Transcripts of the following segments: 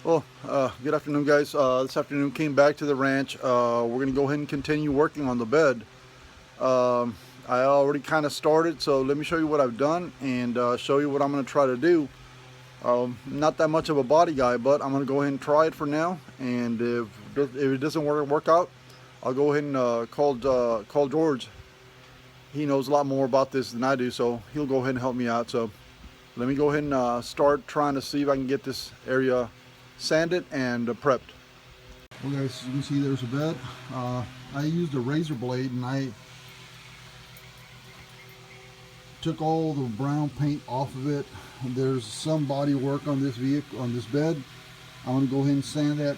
Well, good afternoon, guys. This afternoon came back to the ranch. We're going to go ahead and continue working on the bed. Um, I already kind of started, so let me show you what I've done and show you what I'm going to try to do. Not that much of a body guy, but I'm going to go ahead and try it for now. And if it doesn't work out, I'll go ahead and call George. He knows a lot more about this than I do, so he'll go ahead and help me out. So let me go ahead and start trying to see if I can get this area sanded and prepped. Well, guys, you can see there's a bed. I used a razor blade and I took all the brown paint off of it. There's some body work on this vehicle, on this bed. I'm going to go ahead and sand that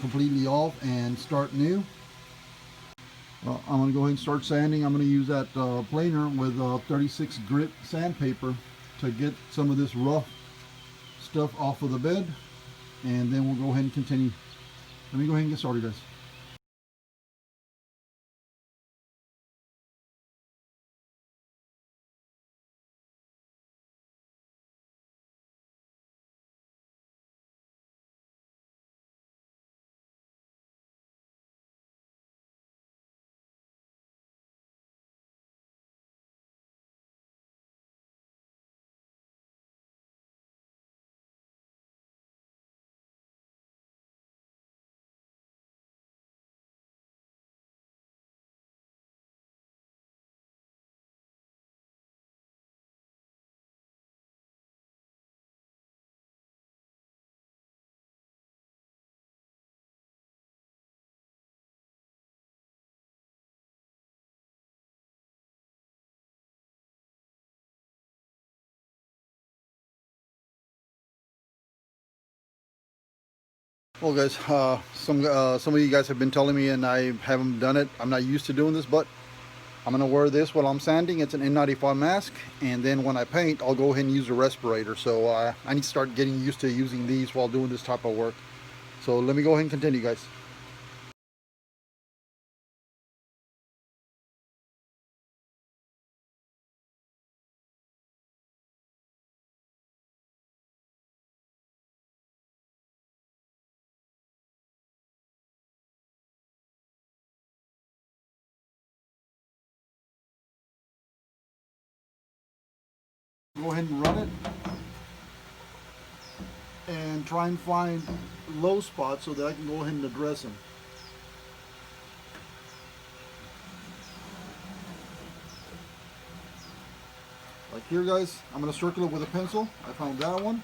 completely off and start new. Well, I'm going to go ahead and start sanding. I'm going to use that planer with 36 grit sandpaper to get some of this rough stuff off of the bed, and then we'll go ahead and continue. Let me go ahead and get started, guys. Well, guys, some of you guys have been telling me, and I haven't done it. I'm not used to doing this, but I'm gonna wear this while I'm sanding. It's an N95 mask, and then when I paint, I'll go ahead and use a respirator. So I need to start getting used to using these while doing this type of work. So let me go ahead and continue, guys. Go ahead and run it and try and find low spots so that I can go ahead and address them. Like here, guys, I'm going to circle it with a pencil. I found that one,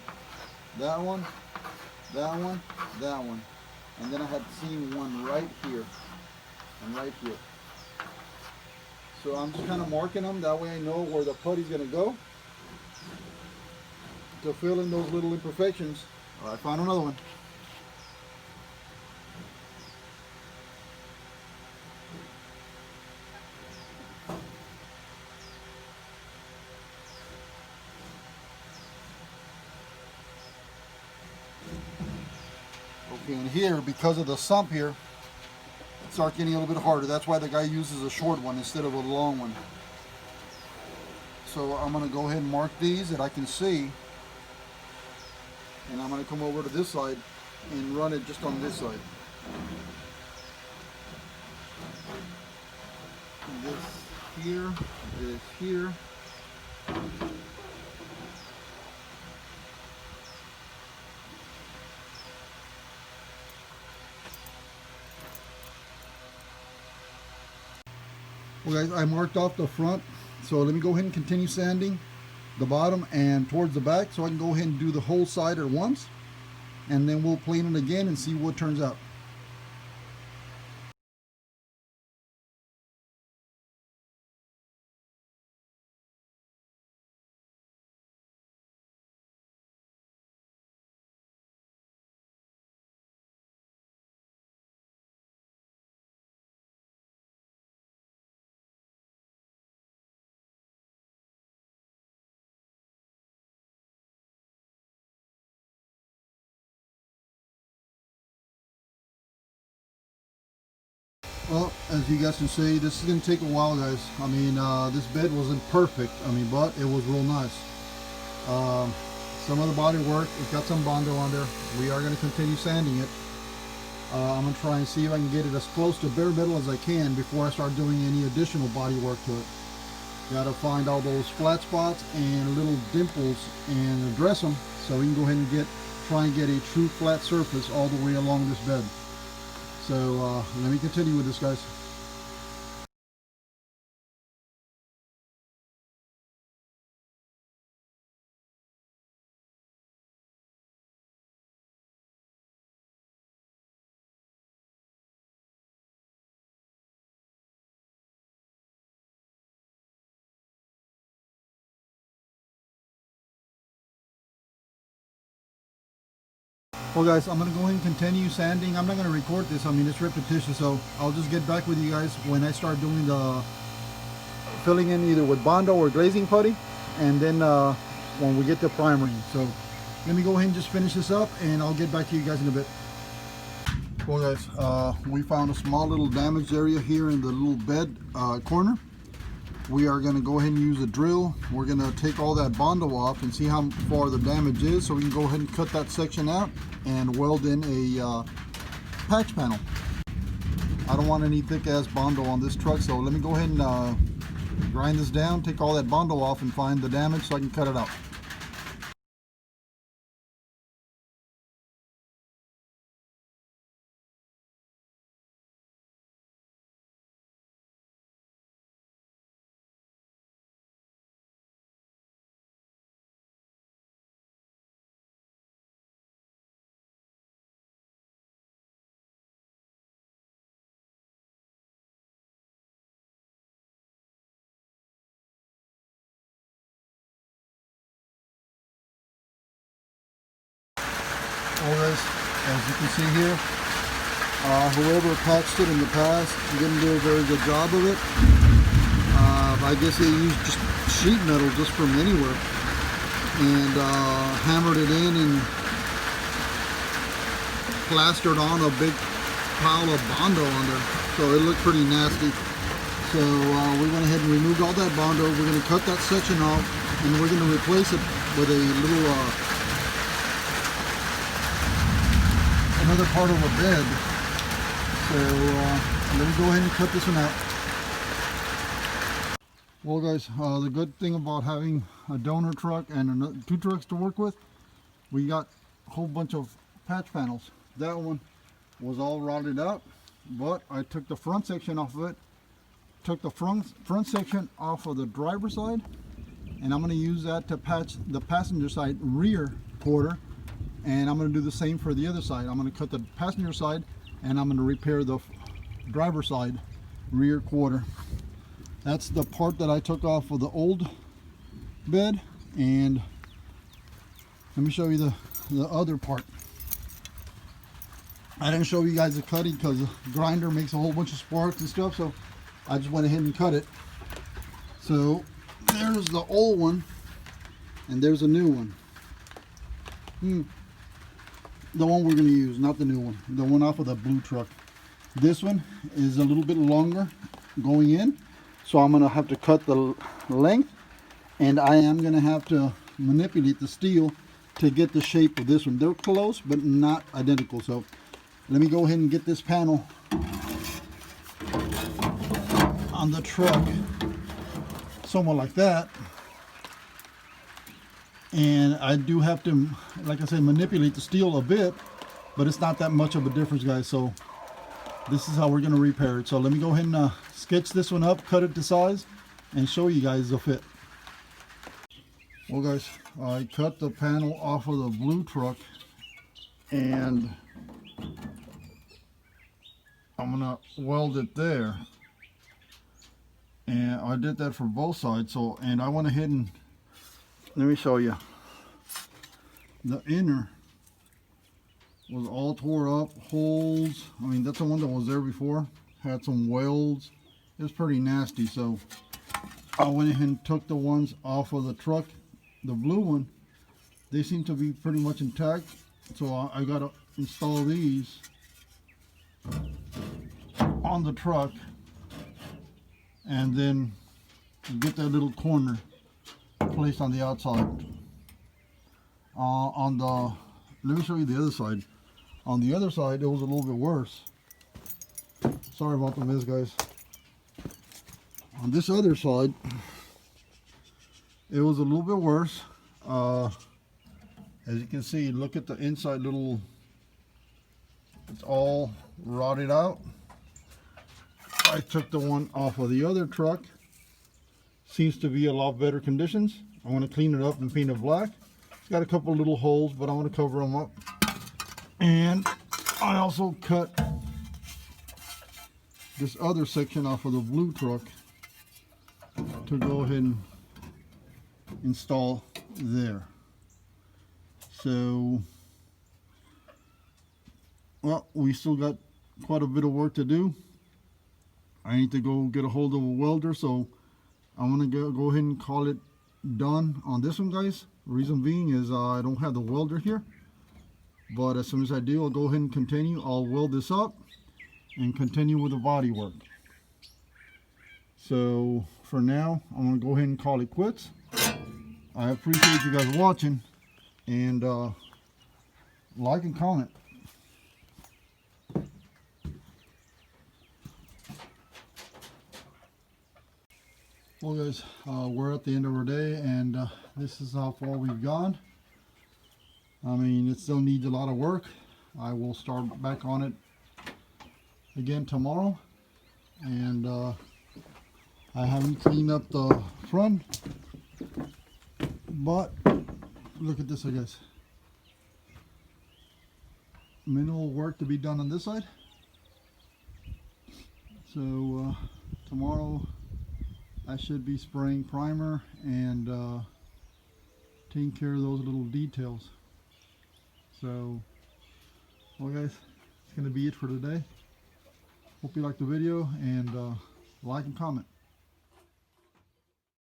that one, that one, that one. And then I had seen one right here and right here. So I'm just kind of marking them. That way I know where the putty's going to go to fill in those little imperfections. I found another one. Okay, and here, because of the sump here, it starts getting a little bit harder. That's why the guy uses a short one instead of a long one. So I'm going to go ahead and mark these that I can see. And I'm going to come over to this side and run it just on this side. And this here, this here. Well, guys, I marked off the front, so let me go ahead and continue sanding the bottom and towards the back so I can go ahead and do the whole side at once, and then we'll plane it again and see what turns out. Well, as you guys can see, this is going to take a while, guys. I mean, this bed wasn't perfect, but it was real nice. some of the body work. It's got some Bondo on there. We are going to continue sanding it. I'm going to try and see if I can get it as close to bare metal as I can before I start doing any additional body work to it. Got to find all those flat spots and little dimples and address them so we can go ahead and try and get a true flat surface all the way along this bed. So let me continue with this, guys. Well guys, I'm going to go ahead and continue sanding. I'm not going to record this. I mean, it's repetitious, so I'll just get back with you guys when I start doing the filling in either with Bondo or glazing putty, and then when we get the primering. So let me go ahead and just finish this up and I'll get back to you guys in a bit. Well guys, we found a small little damaged area here in the little bed corner. We are going to go ahead and use a drill. We're going to take all that Bondo off and see how far the damage is, so we can go ahead and cut that section out and weld in a patch panel. I don't want any thick ass Bondo on this truck, so let me go ahead and grind this down, take all that Bondo off and find the damage so I can cut it out. Well guys, as you can see here, whoever patched it in the past didn't do a very good job of it. I guess they used just sheet metal just from anywhere and hammered it in and plastered on a big pile of Bondo on there, so it looked pretty nasty. So we went ahead and removed all that Bondo. We're going to cut that section off and we're going to replace it with a little another part of a bed. So let me go ahead and cut this one out. Well guys, the good thing about having a donor truck and two trucks to work with, we got a whole bunch of patch panels. That one was all rotted out, but I took the front section off of it, took the front section off of the driver's side, and I'm going to use that to patch the passenger side rear quarter. And I'm going to do the same for the other side. I'm going to cut the passenger side and I'm going to repair the driver's side rear quarter. That's the part that I took off of the old bed, and let me show you the other part. I didn't show you guys the cutting because the grinder makes a whole bunch of sparks and stuff, so I just went ahead and cut it. So there's the old one and there's a new one. The one we're going to use, not the new one, the one off of the blue truck. This one is a little bit longer going in, so I'm going to have to cut the length, and I am going to have to manipulate the steel to get the shape of this one. They're close but not identical, so let me go ahead and get this panel on the truck somewhat like that. And I do have to, like I said, manipulate the steel a bit, but it's not that much of a difference, guys. So this is how we're going to repair it. So let me go ahead and sketch this one up, cut it to size, and show you guys the fit. Well guys, I cut the panel off of the blue truck, and I'm going to weld it there. And I did that for both sides. So, and I went ahead and let me show you. The inner was all tore up, holes. I mean, that's the one that was there before. Had some welds. It was pretty nasty. So I went ahead and took the ones off of the truck. The blue one, they seem to be pretty much intact. So I got to install these on the truck and then get that little corner placed on the outside. On the, let me show you the other side. On the other side, it was a little bit worse. Sorry about the mess, guys. On this other side, it was a little bit worse. As you can see, look at the inside little, it's all rotted out. I took the one off of the other truck. Seems to be a lot better conditions. I want to clean it up and paint it black. It's got a couple little holes, but I want to cover them up. And I also cut this other section off of the blue truck to go ahead and install there. So, well, we still got quite a bit of work to do. I need to go get a hold of a welder, so I'm gonna go ahead and call it done on this one, guys. Reason being is I don't have the welder here, but as soon as I do, I'll go ahead and continue. I'll weld this up and continue with the body work. So for now, I'm gonna go ahead and call it quits. I appreciate you guys watching, and like and comment. Well, guys, we're at the end of our day, and this is how far we've gone. I mean, it still needs a lot of work. I will start back on it again tomorrow, and I haven't cleaned up the front, but look at this, I guess. Minimal work to be done on this side. So tomorrow I should be spraying primer and taking care of those little details. So, well, guys, it's going to be it for today. Hope you liked the video, and like and comment.